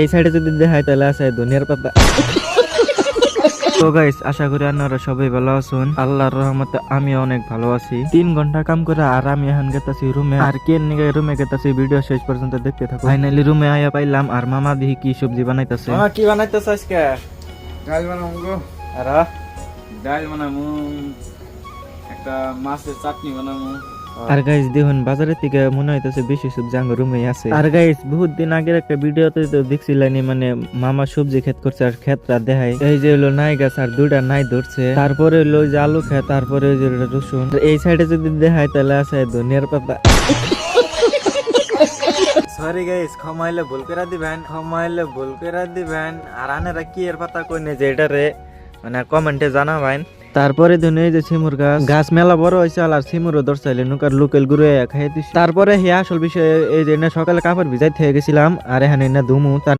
এই সাইডে যদি দেখায় তাহলে আছে ধনিয়ার পাতা। তো গাইস, আশা করি আপনারা সবাই ভালো আছেন। আল্লাহর রহমতে আমি অনেক ভালো আছি। 3 ঘন্টা কাম করে আর আমি এখন গেতাছি রুমে। আর কেন নিগে রুমে গেতাছি ভিডিও শেষ পর্যন্ত দেখতে থাকো। ফাইনালি রুমে আয়া পাইলাম আর মামা দেখি কি সবজি বানাইতাছে। মামা কি বানাইতাছে আজকে? ডাল বানাবো গো। আর ডাল বানাবো, একটা মাছের চাটনি বানাবো। আর গাইস দেখুন, বাজারের থেকে মনে হইতেছে বেশি সবজি আঙ্গ রুমে আছে। আর গাইস, বহুত দিন আগের একটা ভিডিওতে তো দেখছিলানি, মানে মামা সবজি ক্ষেত করছে আর ক্ষেতটা দেখায়। এই যে হলো নাই গাছ আর দুইটা নাই ধরছে, তারপরে হলো যে আলু ক্ষেত, তারপরে ওই যে রসুন। এই সাইডে যদি দেখায় তাহলে আছে ধনিয়ার পাতা। সরি গাইস, ক্ষমাইলে ভুল করে দিবেন, ক্ষমাইলে ভুল করে দিবেন। আর আনেরা কি এর পাতা কইনে যে এটারে মানে কমেন্টে জানাবেন। তারপরে ধনে যে সিমুর গাছ মেলা বড় হয়েছে আর সিমুরও দর্শাইলে নুকার লোকাল গুরু খাইয়ে দিছি। তারপরে হে আসল বিষয় এই যে সকালে কাপড় ভিজাই থেকে গেছিলাম আর এখানে না ধুমু।